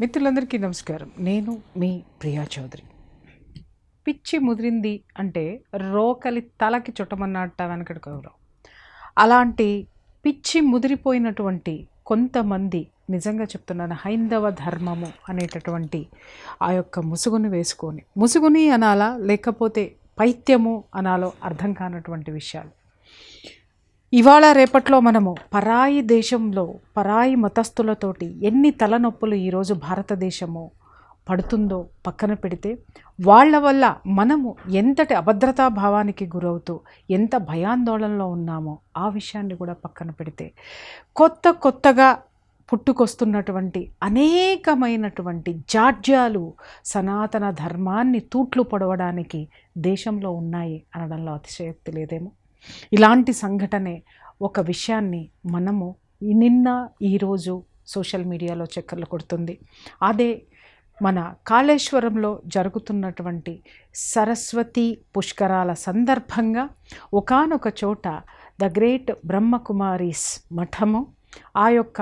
మిత్రులందరికీ నమస్కారం. నేను మీ ప్రియా చౌదరి. పిచ్చి ముదిరింది అంటే రోకలి తలకి చుట్టమన్నట్ట వెనకటి కవులు. అలాంటి పిచ్చి ముదిరిపోయినటువంటి కొంతమంది, నిజంగా చెప్తున్నాను, హైందవ ధర్మము అనేటటువంటి ఆ యొక్క ముసుగుని వేసుకొని, ముసుగుని అనాలా లేకపోతే పైత్యము అనాలో అర్థం కానటువంటి విషయాలు. ఇవాళ రేపట్లో మనము పరాయి దేశంలో పరాయి మతస్థులతోటి ఎన్ని తలనొప్పులు ఈరోజు భారతదేశము పడుతుందో పక్కన పెడితే, వాళ్ళ వల్ల మనము ఎంతటి అభద్రతా భావానికి గురవుతూ ఎంత భయాందోళనలో ఉన్నామో ఆ విషయాన్ని కూడా పక్కన పెడితే, కొత్తగా పుట్టుకొస్తున్నటువంటి అనేకమైనటువంటి జాడ్యాలు సనాతన ధర్మాన్ని తూట్లు పొడవడానికి దేశంలో ఉన్నాయి అనడంలో అతిశయోక్తి లేదేమో. ఇలాంటి సంఘటనే ఒక విషయాన్ని మనము నిన్న ఈరోజు సోషల్ మీడియాలో చక్కర్లు కొడుతుంది. అదే మన కాళేశ్వరంలో జరుగుతున్నటువంటి సరస్వతి పుష్కరాల సందర్భంగా ఒకానొక చోట ద గ్రేట్ బ్రహ్మకుమారీస్ మఠము ఆ యొక్క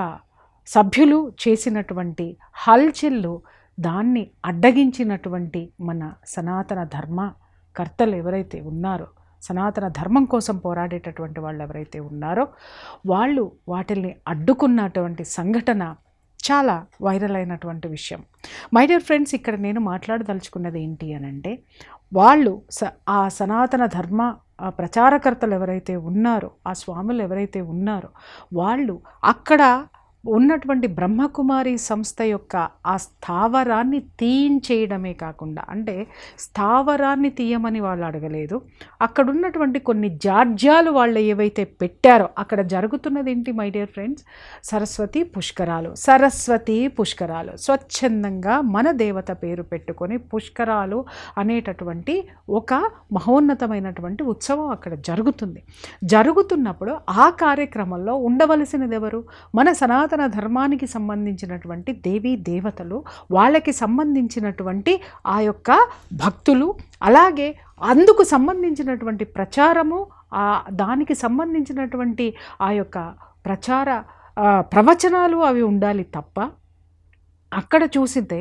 సభ్యులు చేసినటువంటి హల్చల్లు, దాన్ని అడ్డగించినటువంటి మన సనాతన ధర్మకర్తలు ఎవరైతే ఉన్నారో, సనాతన ధర్మం కోసం పోరాడేటటువంటి వాళ్ళు ఎవరైతే ఉన్నారో వాళ్ళు వాటిల్ని అడ్డుకున్నటువంటి సంఘటన చాలా వైరల్ అయినటువంటి విషయం. మై డియర్ ఫ్రెండ్స్, ఇక్కడ నేను మాట్లాడదలుచుకున్నది ఏంటి అనంటే, వాళ్ళు ఆ సనాతన ధర్మ ప్రచారకర్తలు ఎవరైతే ఉన్నారో, ఆ స్వాములు ఎవరైతే ఉన్నారో, వాళ్ళు అక్కడ ఉన్నటువంటి బ్రహ్మకుమారి సంస్థ యొక్క ఆ స్థావరాన్ని తీయించేయడమే కాకుండా, అంటే స్థావరాన్ని తీయమని వాళ్ళు అడగలేదు, అక్కడ ఉన్నటువంటి కొన్ని జాడ్యాలు వాళ్ళు ఏవైతే పెట్టారో, అక్కడ జరుగుతున్నది ఏంటి మై డియర్ ఫ్రెండ్స్, సరస్వతి పుష్కరాలు స్వచ్ఛందంగా మన దేవత పేరు పెట్టుకొని పుష్కరాలు అనేటటువంటి ఒక మహోన్నతమైనటువంటి ఉత్సవం అక్కడ జరుగుతున్నప్పుడు ఆ కార్యక్రమంలో ఉండవలసినది ఎవరు? మన సనాతన ధర్మానికి సంబంధించినటువంటి దేవీ దేవతలు, వాళ్ళకి సంబంధించినటువంటి ఆ యొక్క భక్తులు, అలాగే అందుకు సంబంధించినటువంటి ప్రచారము, దానికి సంబంధించినటువంటి ఆ యొక్క ప్రచార ప్రవచనాలు అవి ఉండాలి తప్ప, అక్కడ చూసితే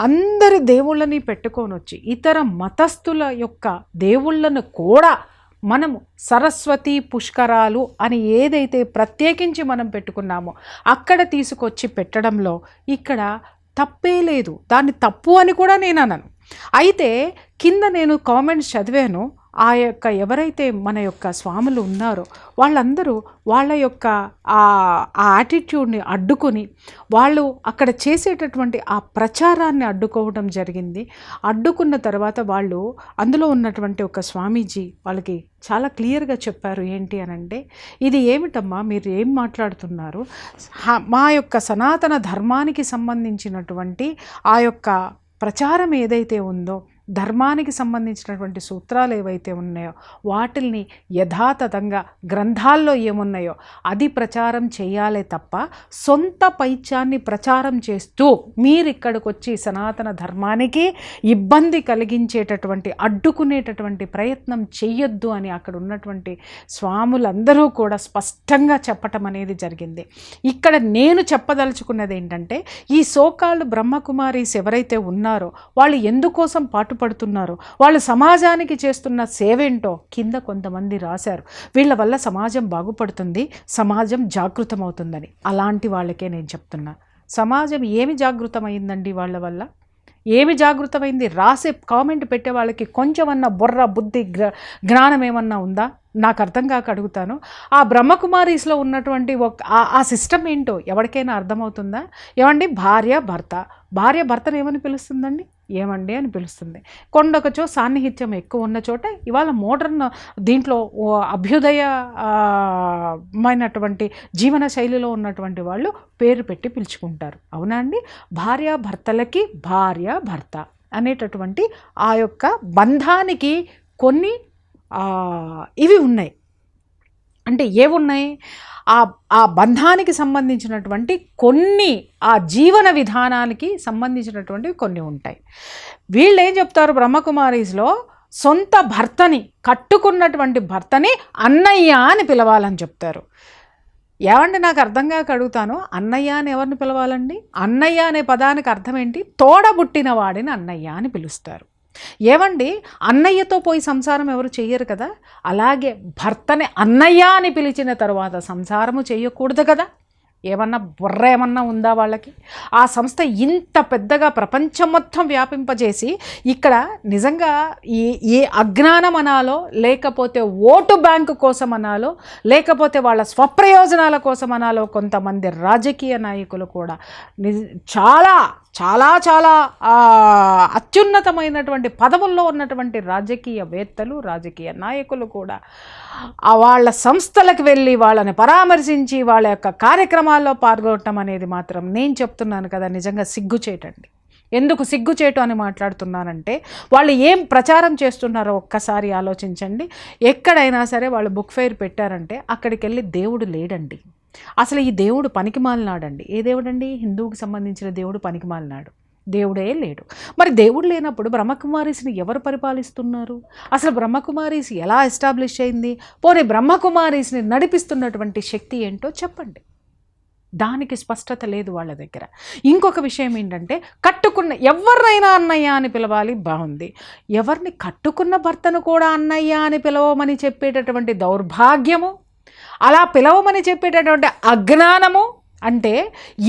అందరి దేవుళ్ళని పెట్టుకొని వచ్చి ఇతర మతస్థుల యొక్క దేవుళ్ళను కూడా మనము సరస్వతి పుష్కరాలు అని ఏదైతే ప్రత్యేకించి మనం పెట్టుకున్నామో అక్కడ తీసుకొచ్చి పెట్టడంలో ఇక్కడ తప్పే లేదు, దాన్ని తప్పు అని కూడా నేను అనను. అయితే కింద నేను కామెంట్స్ చదివాను, ఆ యొక్క ఎవరైతే మన యొక్క స్వాములు ఉన్నారో వాళ్ళందరూ వాళ్ళ యొక్క ఆ యాటిట్యూడ్ని అడ్డుకొని, వాళ్ళు అక్కడ చేసేటటువంటి ఆ ప్రచారాన్ని అడ్డుకోవడం జరిగింది. అడ్డుకున్న తర్వాత వాళ్ళు, అందులో ఉన్నటువంటి ఒక స్వామీజీ వాళ్ళకి చాలా క్లియర్గా చెప్పారు. ఏంటి అనంటే, ఇది ఏమిటమ్మా మీరు ఏం మాట్లాడుతున్నారు, మా యొక్క సనాతన ధర్మానికి సంబంధించినటువంటి ఆ యొక్క ప్రచారం ఏదైతే ఉందో, ధర్మానికి సంబంధించినటువంటి సూత్రాలు ఏవైతే ఉన్నాయో వాటిల్ని యథాతథంగా గ్రంథాల్లో ఏమున్నాయో అది ప్రచారం చేయాలే తప్ప సొంత పైత్యాన్ని ప్రచారం చేస్తూ మీరు ఇక్కడికి వచ్చి సనాతన ధర్మానికి ఇబ్బంది కలిగించేటటువంటి, అడ్డుకునేటటువంటి ప్రయత్నం చెయ్యొద్దు అని అక్కడ ఉన్నటువంటి స్వాములందరూ కూడా స్పష్టంగా చెప్పటం అనేది జరిగింది. ఇక్కడ నేను చెప్పదలుచుకున్నది ఏంటంటే, ఈ సోకాల్డ్ బ్రహ్మకుమారీస్ ఎవరైతే ఉన్నారో వాళ్ళు ఎందుకోసం పడుతున్నారు, వాళ్ళు సమాజానికి చేస్తున్న సేవేంటో కింద కొంతమంది రాశారు. వీళ్ళ వల్ల సమాజం బాగుపడుతుంది, సమాజం జాగృతమవుతుందని. అలాంటి వాళ్ళకే నేను చెప్తున్నా, సమాజం ఏమి జాగృతమైందండి? వాళ్ళ వల్ల ఏమి జాగృతమైంది? రాసే కామెంట్ పెట్టే వాళ్ళకి కొంచెమన్నా బుర్ర బుద్ధి జ్ఞానం ఏమన్నా ఉందా? నాకు అర్థం కాక అడుగుతాను. ఆ బ్రహ్మకుమారీస్లో ఉన్నటువంటి ఆ సిస్టమ్ ఏంటో ఎవరికైనా అర్థమవుతుందా? ఏమండి, భార్య భర్తను ఏమని పిలుస్తుందండి? ఏమండి అని పిలుస్తుంది. కొండొకచో సాన్నిహిత్యం ఎక్కువ ఉన్న చోట ఇవాళ మోడర్న్ దీంట్లో అభ్యుదయమైనటువంటి జీవన శైలిలో ఉన్నటువంటి వాళ్ళు పేరు పెట్టి పిలుచుకుంటారు. అవునా అండి? భార్యాభర్తలకి భర్త అనేటటువంటి ఆ యొక్క బంధానికి కొన్ని ఇవి ఉన్నాయి. అంటే ఏమున్నాయి? ఆ బంధానికి సంబంధించినటువంటి కొన్ని, ఆ జీవన విధానానికి సంబంధించినటువంటివి కొన్ని ఉంటాయి. వీళ్ళు ఏం చెప్తారు బ్రహ్మకుమారీస్లో, సొంత భర్తని, కట్టుకున్నటువంటి భర్తని అన్నయ్య అని పిలవాలని చెప్తారు. ఏమంటే నాకు అర్థం కాక అడుగుతాను, అన్నయ్య అని ఎవరిని పిలవాలండి? అన్నయ్య అనే పదానికి అర్థం ఏంటి? తోడబుట్టిన వాడిని అన్నయ్య అని పిలుస్తారు. ఏమండి, అన్నయ్యతో పోయి సంసారం ఎవరు చెయ్యరు కదా, అలాగే భర్తని అన్నయ్య అని పిలిచిన తర్వాత సంసారము చేయకూడదు కదా. ఏమన్నా బుర్ర ఏమన్నా ఉందా వాళ్ళకి? ఆ సంస్థ ఇంత పెద్దగా ప్రపంచం మొత్తం వ్యాపింపజేసి ఇక్కడ నిజంగా ఏ అజ్ఞానం అనాలో, లేకపోతే ఓటు బ్యాంకు కోసం అనాలో, లేకపోతే వాళ్ళ స్వప్రయోజనాల కోసం అనాలో, కొంతమంది రాజకీయ నాయకులు కూడా చాలా చాలా చాలా అత్యున్నతమైనటువంటి పదవుల్లో ఉన్నటువంటి రాజకీయవేత్తలు, రాజకీయ నాయకులు కూడా వాళ్ళ సంస్థలకు వెళ్ళి వాళ్ళని పరామర్శించి వాళ్ళ యొక్క కార్యక్రమాల్లో పాల్గొనటం అనేది మాత్రం నేను చెప్తున్నాను కదా, నిజంగా సిగ్గుచేటండి. ఎందుకు సిగ్గుచేటు అని మాట్లాడుతున్నానంటే, వాళ్ళు ఏం ప్రచారం చేస్తున్నారో ఒక్కసారి ఆలోచించండి. ఎక్కడైనా సరే వాళ్ళు బుక్ ఫెయిర్ పెట్టారంటే అక్కడికి వెళ్ళి దేవుడు లేడండి. అసలు ఈ దేవుడు పనికిమాలినాడండి. ఏ దేవుడండి? హిందువుకి సంబంధించిన దేవుడు పనికిమాలినాడు, దేవుడే లేడు. మరి దేవుడు లేనప్పుడు బ్రహ్మకుమారీస్ని ఎవరు పరిపాలిస్తున్నారు? అసలు బ్రహ్మకుమారీస్ ఎలా ఎస్టాబ్లిష్ అయింది? పోనీ బ్రహ్మకుమారీస్ని నడిపిస్తున్నటువంటి శక్తి ఏంటో చెప్పండి. దానికి స్పష్టత లేదు వాళ్ళ దగ్గర. ఇంకొక విషయం ఏంటంటే, కట్టుకున్న ఎవరినైనా అన్నయ్య అని పిలవాలి, బాగుంది. ఎవరిని కట్టుకున్న భర్తను కూడా అన్నయ్య అని పిలవమని చెప్పేటటువంటి దౌర్భాగ్యము, అలా పిలవమని చెప్పేటటువంటి అజ్ఞానము, అంటే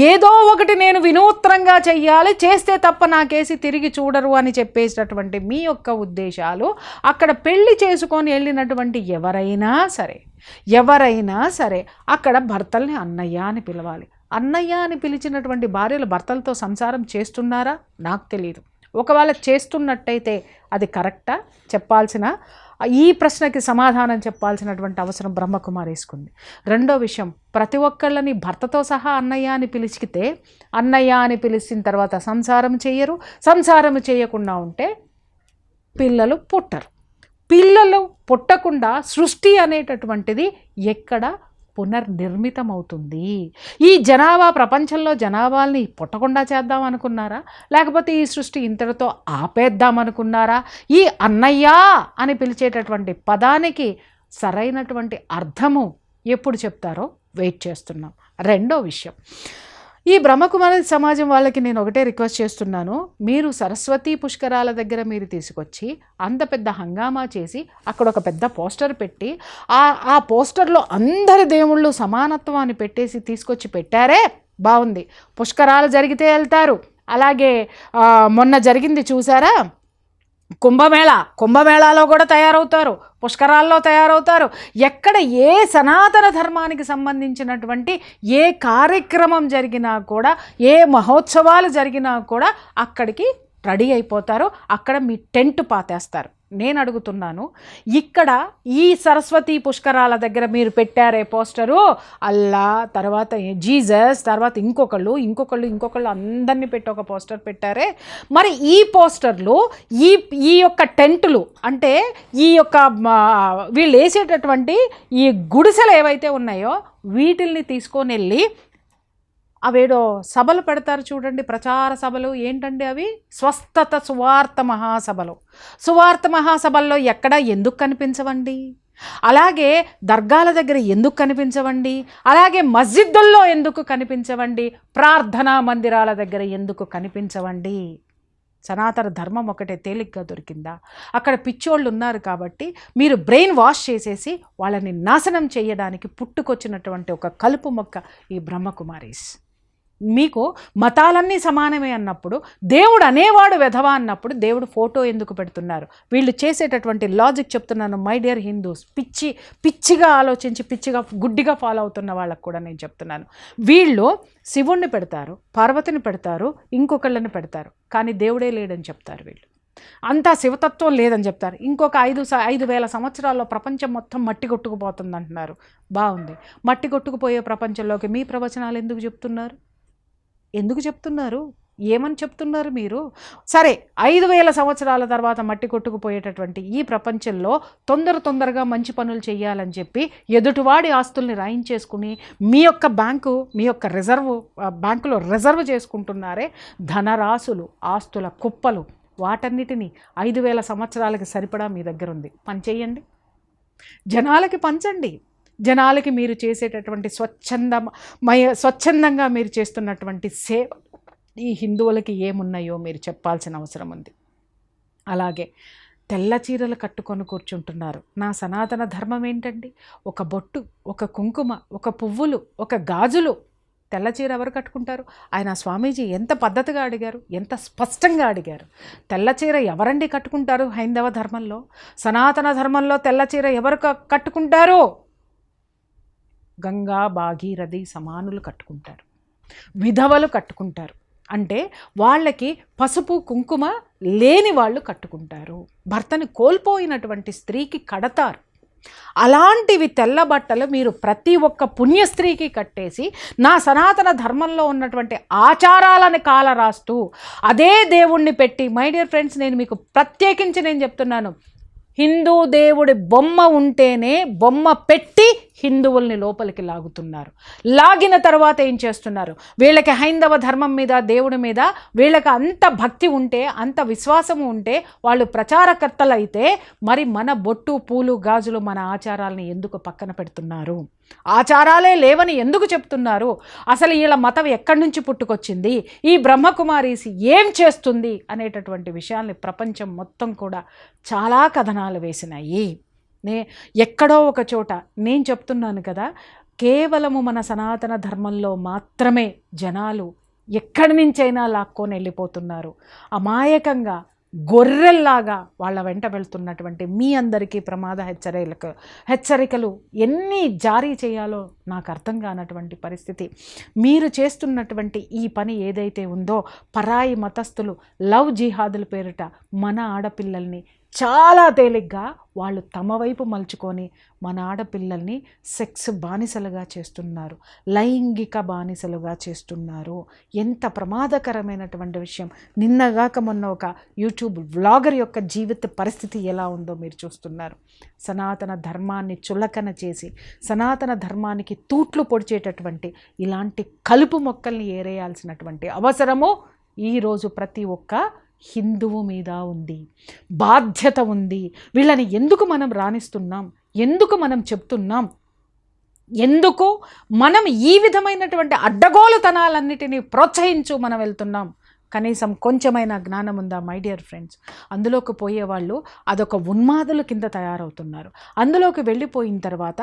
ఏదో ఒకటి నేను వినూత్నంగా చెయ్యాలి, చేస్తే తప్ప నాకేసి తిరిగి చూడరు అని చెప్పేటటువంటి మీ యొక్క ఉద్దేశాలు, అక్కడ పెళ్లి చేసుకొని వెళ్ళినటువంటి ఎవరైనా సరే అక్కడ భర్తల్ని అన్నయ్య అని పిలవాలి. అన్నయ్య అని పిలిచినటువంటి భార్యలు భర్తలతో సంసారం చేస్తున్నారా? నాకు తెలియదు. ఒకవేళ చేస్తున్నట్టయితే అది కరెక్టా? చెప్పాల్సిన ఈ ప్రశ్నకి సమాధానం చెప్పాల్సినటువంటి అవసరం బ్రహ్మకుమారీస్కుంది. రెండో విషయం, ప్రతి ఒక్కళ్ళని భర్తతో సహా అన్నయ్య అని పిలిచితే, అన్నయ్య అని పిలిచిన తర్వాత సంసారం చేయరు. సంసారం చేయకుండా ఉంటే పిల్లలు పుట్టరు. పిల్లలు పుట్టకుండా సృష్టి అనేటటువంటిది ఎక్కడ పునర్నిర్మితమవుతుంది? ఈ జనాభా, ప్రపంచంలో జనాభాల్ని పుట్టకుండా చేద్దాం అనుకున్నారా? లేకపోతే ఈ సృష్టి ఇంతటితో ఆపేద్దాం అనుకున్నారా? ఈ అన్నయ్య అని పిలిచేటటువంటి పదానికి సరైనటువంటి అర్థము ఎప్పుడు చెప్తారో వెయిట్ చేస్తున్నాం. రెండో విషయం, ఈ బ్రహ్మకుమారి సమాజం వాళ్ళకి నేను ఒకటే రిక్వెస్ట్ చేస్తున్నాను, మీరు సరస్వతీ పుష్కరాల దగ్గర మీరు తీసుకొచ్చి అంత పెద్ద హంగామా చేసి అక్కడ ఒక పెద్ద పోస్టర్ పెట్టి ఆ పోస్టర్లో అందరి దేవుళ్ళు సమానత్వాన్ని పెట్టేసి తీసుకొచ్చి పెట్టారే, బాగుంది. పుష్కరాలు జరిగితే వెళ్తారు. అలాగే మొన్న జరిగింది చూసారా కుంభమేళాలో కూడా తయారవుతారు, పుష్కరాల్లో తయారవుతారు. ఎక్కడ ఏ సనాతన ధర్మానికి సంబంధించినటువంటి ఏ కార్యక్రమం జరిగినా కూడా, ఏ మహోత్సవాలు జరిగినా కూడా అక్కడికి రెడీ అయిపోతారు. అక్కడ మీ టెంట్ పాతేస్తారు. నేను అడుగుతున్నాను, ఇక్కడ ఈ సరస్వతీ పుష్కరాల దగ్గర మీరు పెట్టారే పోస్టరు, అల్లా, తర్వాత జీసస్, తర్వాత ఇంకొకళ్ళు అందరినీ పెట్టి ఒక పోస్టర్ పెట్టారే, మరి ఈ పోస్టర్లు ఈ యొక్క టెంటులు, అంటే ఈ యొక్క వీళ్ళు వేసేటటువంటి ఈ గుడిసెలు ఏవైతే ఉన్నాయో వీటిల్ని తీసుకొని వెళ్ళి అవేడో సభలు పెడతారు చూడండి, ప్రచార సభలు. ఏంటండి అవి? స్వస్థత సువార్త మహాసభల్లో ఎక్కడ ఎందుకు కనిపించవండి? అలాగే దర్గాల దగ్గర ఎందుకు కనిపించవండి? అలాగే మస్జిద్దుల్లో ఎందుకు కనిపించవండి? ప్రార్థనా మందిరాల దగ్గర ఎందుకు కనిపించవండి? సనాతన ధర్మం ఒకటే తేలిగ్గా దొరికిందా? అక్కడ పిచ్చోళ్ళు ఉన్నారు కాబట్టి మీరు బ్రెయిన్ వాష్ చేసేసి వాళ్ళని నాశనం చేయడానికి పుట్టుకొచ్చినటువంటి ఒక కలుపు మొక్క ఈ బ్రహ్మకుమారీస్. మీకు మతాలన్నీ సమానమే అన్నప్పుడు, దేవుడు అనేవాడు వెధవా అన్నప్పుడు దేవుడు ఫోటో ఎందుకు పెడుతున్నారు? వీళ్ళు చేసేటటువంటి లాజిక్ చెప్తున్నాను మై డియర్ హిందూస్, పిచ్చిగా ఆలోచించి గుడ్డిగా ఫాలో అవుతున్న వాళ్ళకు కూడా నేను చెప్తున్నాను. వీళ్ళు శివుణ్ణి పెడతారు, పార్వతిని పెడతారు, ఇంకొకళ్ళని పెడతారు, కానీ దేవుడే లేడని చెప్తారు. వీళ్ళు అంతా శివతత్వం లేదని చెప్తారు. ఇంకొక 5,000 సంవత్సరాల్లో ప్రపంచం మొత్తం మట్టి కొట్టుకుపోతుంది అంటున్నారు. బాగుంది. మట్టి కొట్టుకుపోయే ప్రపంచంలోకి మీ ప్రవచనాలు ఎందుకు చెప్తున్నారు? ఏమని చెప్తున్నారు మీరు? సరే, 5,000 సంవత్సరాల తర్వాత మట్టి కొట్టుకుపోయేటటువంటి ఈ ప్రపంచంలో తొందరగా మంచి పనులు చేయాలని చెప్పి ఎదుటివాడి ఆస్తుల్ని రాయించేసుకుని మీ యొక్క బ్యాంకులో రిజర్వ్ చేసుకుంటున్నారే ధనరాశులు, ఆస్తుల కుప్పలు, వాటన్నిటినీ 5,000 సంవత్సరాలకి సరిపడా మీ దగ్గర ఉంది. పని చేయండి, జనాలకి పంచండి. జనాలకి మీరు చేసేటటువంటి స్వచ్ఛందంగా మీరు చేస్తున్నటువంటి సేవ ఈ హిందువులకి ఏమున్నాయో మీరు చెప్పాల్సిన అవసరం ఉంది. అలాగే తెల్ల చీరలు కట్టుకొని కూర్చుంటున్నారు. నా సనాతన ధర్మం ఏంటండి? ఒక బొట్టు, ఒక కుంకుమ, ఒక పువ్వులు, ఒక గాజులు. తెల్ల చీర ఎవరు కట్టుకుంటారు? ఆయన స్వామీజీ ఎంత పద్ధతిగా అడిగారు, ఎంత స్పష్టంగా అడిగారు. తెల్ల చీర ఎవరండి కట్టుకుంటారు? హైందవ ధర్మంలో, సనాతన ధర్మంలో తెల్ల చీర ఎవరు కట్టుకుంటారు? గంగా భాగీరథి సమానులు కట్టుకుంటారు, విధవలు కట్టుకుంటారు. అంటే వాళ్ళకి పసుపు కుంకుమ లేని వాళ్ళు కట్టుకుంటారు. భర్తని కోల్పోయినటువంటి స్త్రీకి కడతారు. అలాంటివి తెల్ల బట్టలు మీరు ప్రతి ఒక్క పుణ్య స్త్రీకి కట్టేసి నా సనాతన ధర్మంలో ఉన్నటువంటి ఆచారాలను కాలరాస్తూ అదే దేవుణ్ణి పెట్టి, మై డియర్ ఫ్రెండ్స్, నేను మీకు ప్రత్యేకించి నేను చెప్తున్నాను, హిందూ దేవుడి బొమ్మ ఉంటేనే బొమ్మ పెట్టి హిందువుల్ని లోపలికి లాగుతున్నారు. లాగిన తర్వాత ఏం చేస్తున్నారు? వీళ్ళకి హైందవ ధర్మం మీద, దేవుడి మీద వీళ్ళకి అంత భక్తి ఉంటే, అంత విశ్వాసము ఉంటే, వాళ్ళు ప్రచారకర్తలు అయితే మరి మన బొట్టు, పూలు, గాజులు, మన ఆచారాలని ఎందుకు పక్కన పెడుతున్నారు? ఆచారాలే లేవని ఎందుకు చెప్తున్నారు? అసలు వీళ్ళ మతం ఎక్కడి నుంచి పుట్టుకొచ్చింది? ఈ బ్రహ్మకుమారీసి ఏం చేస్తుంది అనేటటువంటి విషయాల్ని ప్రపంచం మొత్తం కూడా చాలా కథనాలు వేసినాయి. ఎక్కడో ఒక చోట నేను చెప్తున్నాను కదా, కేవలము మన సనాతన ధర్మంలో మాత్రమే జనాలు ఎక్కడి నుంచైనా లాక్కొని వెళ్ళిపోతున్నారు. అమాయకంగా గొర్రెల్లాగా వాళ్ళ వెంట వెళ్తున్నటువంటి మీ అందరికీ ప్రమాద హెచ్చరికలు ఎన్ని జారీ చేయాలో నాకు అర్థం కానటువంటి పరిస్థితి. మీరు చేస్తున్నటువంటి ఈ పని ఏదైతే ఉందో, పరాయి మతస్థులు లవ్ జిహాదుల పేరిట మన ఆడపిల్లల్ని చాలా తేలిగ్గా వాళ్ళు తమ వైపు మలుచుకొని మన ఆడపిల్లల్ని సెక్స్ బానిసలుగా చేస్తున్నారు, లైంగిక బానిసలుగా చేస్తున్నారు. ఎంత ప్రమాదకరమైనటువంటి విషయం. నిన్నగాక మొన్న ఒక యూట్యూబ్ వ్లాగర్ యొక్క జీవిత పరిస్థితి ఎలా ఉందో మీరు చూస్తున్నారు. సనాతన ధర్మాన్ని చులకన చేసి, సనాతన ధర్మానికి తూట్లు పొడిచేటటువంటి ఇలాంటి కలుపు మొక్కల్ని ఏరేయాల్సినటువంటి అవసరము ఈరోజు ప్రతి ఒక్క హిందువు మీద ఉంది, బాధ్యత ఉంది. వీళ్ళని ఎందుకు మనం రాణిస్తున్నాం? ఎందుకు మనం చెప్తున్నాం? ఎందుకు మనం ఈ విధమైనటువంటి అడ్డగోలుతనాలన్నిటినీ ప్రోత్సహించు మనం వెళ్తున్నాం? కనీసం కొంచెమైనా జ్ఞానం ఉందా మై డియర్ ఫ్రెండ్స్? అందులోకి పోయేవాళ్ళు అదొక ఉన్మాదుల కింద తయారవుతున్నారు. అందులోకి వెళ్ళిపోయిన తర్వాత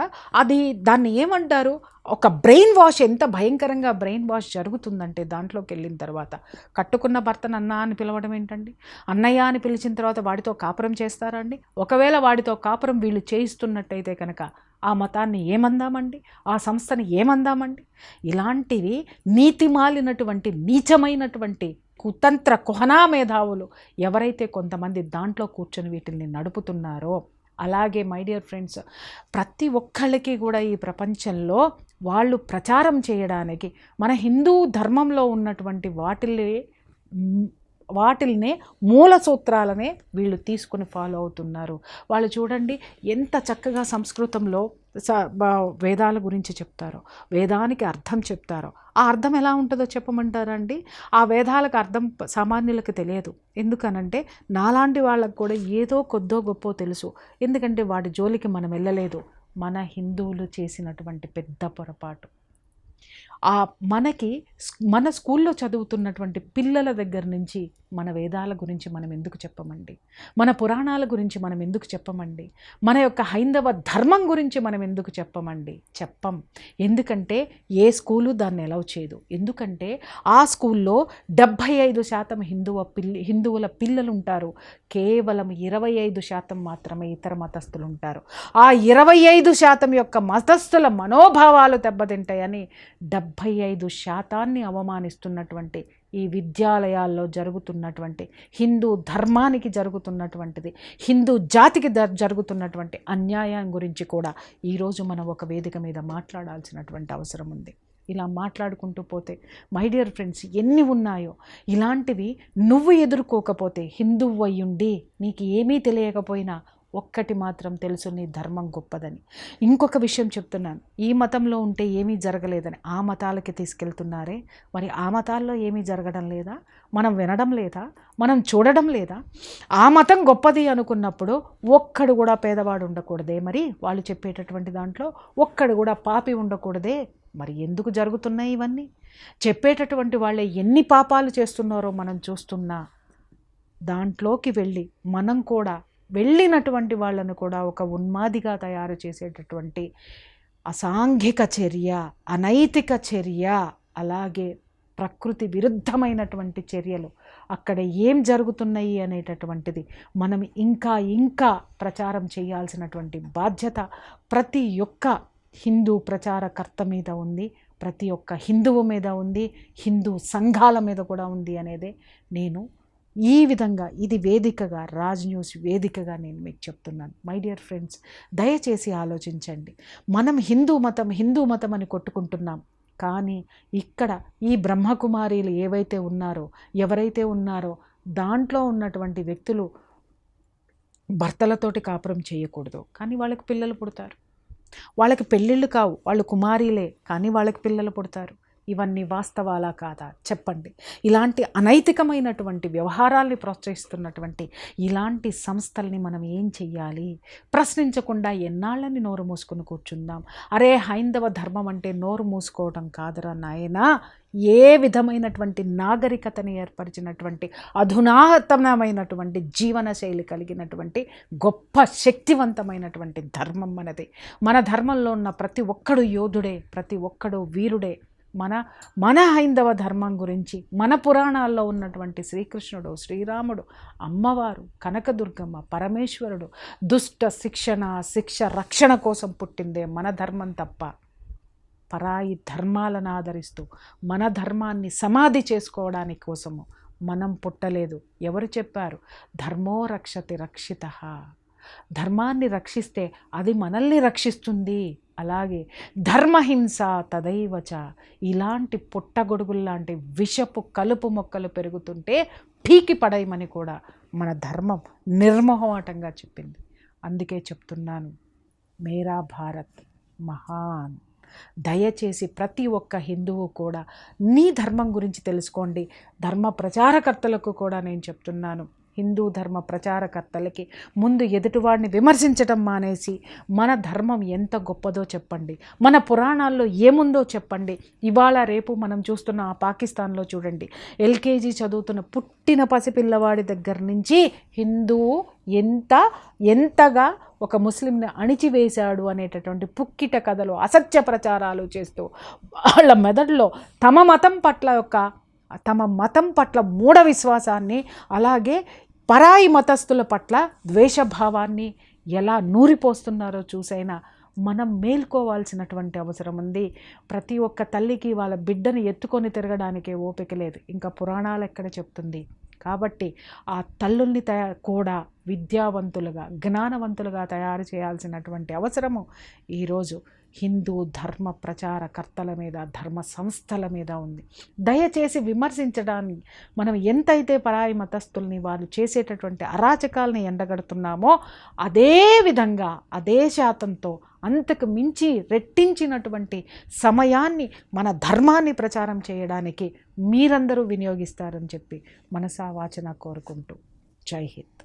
దాన్ని ఏమంటారు? ఒక బ్రెయిన్ వాష్. ఎంత భయంకరంగా బ్రెయిన్ వాష్ జరుగుతుందంటే దాంట్లోకి వెళ్ళిన తర్వాత కట్టుకున్న భర్తను అన్న అని పిలవడం ఏంటండి? అన్నయ్య అని పిలిచిన తర్వాత వాడితో కాపురం చేస్తారా అండి? ఒకవేళ వాడితో కాపురం వీళ్ళు చేయిస్తున్నట్టయితే కనుక ఆ మతాన్ని ఏమందామండి? ఆ సంస్థని ఏమందామండి? ఇలాంటివి నీతిమాలినటువంటి నీచమైనటువంటి కుతంత్ర కుహనా మేధావులు ఎవరైతే కొంతమంది దాంట్లో కూర్చొని వీటిని నడుపుతున్నారో, అలాగే మై డియర్ ఫ్రెండ్స్, ప్రతి ఒక్కళ్ళకి కూడా ఈ ప్రపంచంలో వాళ్ళు ప్రచారం చేయడానికి మన హిందూ ధర్మంలో ఉన్నటువంటి వాటిల్నే మూల సూత్రాలనే వీళ్ళు తీసుకుని ఫాలో అవుతున్నారు. వాళ్ళు చూడండి ఎంత చక్కగా సంస్కృతంలో వేదాల గురించి చెప్తారో, వేదానికి అర్థం చెప్తారో. ఆ అర్థం ఎలా ఉంటుందో చెప్పమంటారండి? ఆ వేదాలకు అర్థం సామాన్యులకు తెలియదు. ఎందుకనంటే నాలాంటి వాళ్ళకు కూడా ఏదో కొద్దో గొప్పో తెలుసు. ఎందుకంటే వాడి జోలికి మనం వెళ్ళలేదు. మన హిందువులు చేసినటువంటి పెద్ద పొరపాటు, మన స్కూల్లో చదువుతున్నటువంటి పిల్లల దగ్గర నుంచి మన వేదాల గురించి మనం ఎందుకు చెప్పమండి? మన పురాణాల గురించి మనం ఎందుకు చెప్పమండి? మన యొక్క హైందవ ధర్మం గురించి మనం ఎందుకు చెప్పమండి? చెప్పం. ఎందుకంటే ఏ స్కూలు దాన్ని అలౌ చేయదు. ఎందుకంటే ఆ స్కూల్లో 75% హిందువుల పిల్లలు ఉంటారు. కేవలం 25% మాత్రమే ఇతర మతస్థులు ఉంటారు. ఆ 25% యొక్క మతస్థుల మనోభావాలు దెబ్బతింటాయని 75% అవమానిస్తున్నటువంటి ఈ విద్యాలయాల్లో జరుగుతున్నటువంటి హిందూ ధర్మానికి జరుగుతున్నటువంటిది, హిందూ జాతికి జరుగుతున్నటువంటి అన్యాయం గురించి కూడా ఈరోజు మనం ఒక వేదిక మీద మాట్లాడాల్సినటువంటి అవసరం ఉంది. ఇలా మాట్లాడుకుంటూ పోతే మై డియర్ ఫ్రెండ్స్ ఎన్ని ఉన్నాయో. ఇలాంటివి నువ్వు ఎదుర్కోకపోతే, హిందువు అయ్యుండి నీకు ఏమీ తెలియకపోయినా ఒక్కటి మాత్రం తెలుసు, నీ ధర్మం గొప్పదని. ఇంకొక విషయం చెప్తున్నాను, ఈ మతంలో ఉంటే ఏమీ జరగలేదని ఆ మతాలకి తీసుకెళ్తున్నారే, మరి ఆ మతాల్లో ఏమీ జరగడం లేదా? మనం వినడం లేదా? మనం చూడడం లేదా? ఆ మతం గొప్పది అనుకున్నప్పుడు ఒక్కడు కూడా పేదవాడు ఉండకూడదే? మరి వాళ్ళు చెప్పేటటువంటి దాంట్లో ఒక్కడు కూడా పాపి ఉండకూడదే? మరి ఎందుకు జరుగుతున్నాయి ఇవన్నీ? చెప్పేటటువంటి వాళ్ళే ఎన్ని పాపాలు చేస్తున్నారో మనం చూస్తున్నా, దాంట్లోకి వెళ్ళి మనం కూడా వెళ్ళినటువంటి వాళ్ళను కూడా ఒక ఉన్మాదిగా తయారు చేసేటటువంటి అసాంఘిక చర్య, అనైతిక చర్య, అలాగే ప్రకృతి విరుద్ధమైనటువంటి చర్యలు అక్కడ ఏం జరుగుతున్నాయి అనేటటువంటిది మనం ఇంకా ఇంకా ప్రచారం చేయాల్సినటువంటి బాధ్యత ప్రతి ఒక్క హిందూ ప్రచారకర్త మీద ఉంది, ప్రతి ఒక్క హిందువు మీద ఉంది, హిందూ సంఘాల మీద కూడా ఉంది అనేదే నేను ఈ విధంగా ఇది వేదికగా, రాజ్ న్యూస్ వేదికగా నేను మీకు చెప్తున్నాను. మై డియర్ ఫ్రెండ్స్, దయచేసి ఆలోచించండి. మనం హిందూ మతం అని కొట్టుకుంటున్నాం, కానీ ఇక్కడ ఈ బ్రహ్మకుమారీలు ఎవరైతే ఉన్నారో దాంట్లో ఉన్నటువంటి వ్యక్తులు భర్తలతోటి కాపురం చేయకూడదు, కానీ వాళ్ళకి పిల్లలు పుడతారు. వాళ్ళకి పెళ్ళిళ్ళు కావు, వాళ్ళు కుమారీలే, కానీ వాళ్ళకి పిల్లలు పుడతారు. ఇవన్నీ వాస్తవాలా కాదా చెప్పండి? ఇలాంటి అనైతికమైనటువంటి వ్యవహారాల్ని ప్రోత్సహిస్తున్నటువంటి ఇలాంటి సంస్థల్ని మనం ఏం చెయ్యాలి? ప్రశ్నించకుండా ఎన్నాళ్ళని నోరు మూసుకుని కూర్చుందాం? అరే, హైందవ ధర్మం అంటే నోరు మూసుకోవడం కాదురా నాయనా, ఏ విధమైనటువంటి నాగరికతని ఏర్పరిచినటువంటి అధునాతనమైనటువంటి జీవన శైలి కలిగినటువంటి గొప్ప శక్తివంతమైనటువంటి ధర్మం మనది. మన ధర్మంలో ఉన్న ప్రతి ఒక్కడు యోధుడే, ప్రతి ఒక్కడు వీరుడే. మన హైందవ ధర్మం గురించి మన పురాణాల్లో ఉన్నటువంటి శ్రీకృష్ణుడు, శ్రీరాముడు, అమ్మవారు, కనకదుర్గమ్మ, పరమేశ్వరుడు దుష్ట శిక్ష రక్షణ కోసం పుట్టిందే మన ధర్మం తప్ప పరాయి ధర్మాలను ఆదరిస్తూ మన ధర్మాన్ని సమాధి చేసుకోవడానికి కోసము మనం పుట్టలేదు. ఎవరు చెప్పారు? ధర్మో రక్షతి రక్షితః. ధర్మాన్ని రక్షిస్తే అది మనల్ని రక్షిస్తుంది. అలాగే ధర్మహింస తదైవచ. ఇలాంటి పుట్టగొడుగుల్లాంటి విషపు కలుపు మొక్కలు పెరుగుతుంటే పీకి పడేయమని కూడా మన ధర్మం నిర్మోహమాటంగా చెప్పింది. అందుకే చెప్తున్నాను, మేరా భారత్ మహాన్. దయచేసి ప్రతి ఒక్క హిందువు కూడా నీ ధర్మం గురించి తెలుసుకోండి. ధర్మ ప్రచారకర్తలకు కూడా నేను చెప్తున్నాను, హిందూ ధర్మ ప్రచారకర్తలకి ముందు ఎదుటివాడిని విమర్శించడం మానేసి మన ధర్మం ఎంత గొప్పదో చెప్పండి, మన పురాణాల్లో ఏముందో చెప్పండి. ఇవాళ రేపు మనం చూస్తున్న ఆ పాకిస్తాన్లో చూడండి, ఎల్కేజీ చదువుతున్న పుట్టిన పసిపిల్లవాడి దగ్గర నుంచి హిందువు ఎంతగా ఒక ముస్లింని అణిచివేశాడు అనేటటువంటి పుక్కిట కథలు, అసత్య ప్రచారాలు చేస్తూ వాళ్ళ మెదడులో తమ మతం పట్ల మూఢ విశ్వాసాన్ని, అలాగే పరాయి మతస్థుల పట్ల ద్వేషభావాన్ని ఎలా నూరిపోస్తున్నారో చూసైనా మనం మేల్కోవాల్సినటువంటి అవసరం ఉంది. ప్రతి ఒక్క తల్లికి వాళ్ళ బిడ్డను ఎత్తుకొని తిరగడానికే ఓపిక లేదు, ఇంకా పురాణాలు ఎక్కడ చెప్తుంది? కాబట్టి ఆ తల్లుల్ని కూడా విద్యావంతులుగా, జ్ఞానవంతులుగా తయారు చేయాల్సినటువంటి అవసరము ఈరోజు హిందూ ధర్మ ప్రచారకర్తల మీద, ధర్మ సంస్థల మీద ఉంది. దయచేసి విమర్శించడాన్ని మనం ఎంతైతే పరాయి మతస్థుల్ని వాళ్ళు చేసేటటువంటి అరాచకాలని ఎండగడుతున్నామో అదే విధంగా అదే శాతంతో అంతకు మించి రెట్టించినటువంటి సమయాన్ని మన ధర్మాన్ని ప్రచారం చేయడానికి మీరందరూ వినియోగిస్తారని చెప్పి మనసా వాచన కోరుకుంటూ జై హింద్.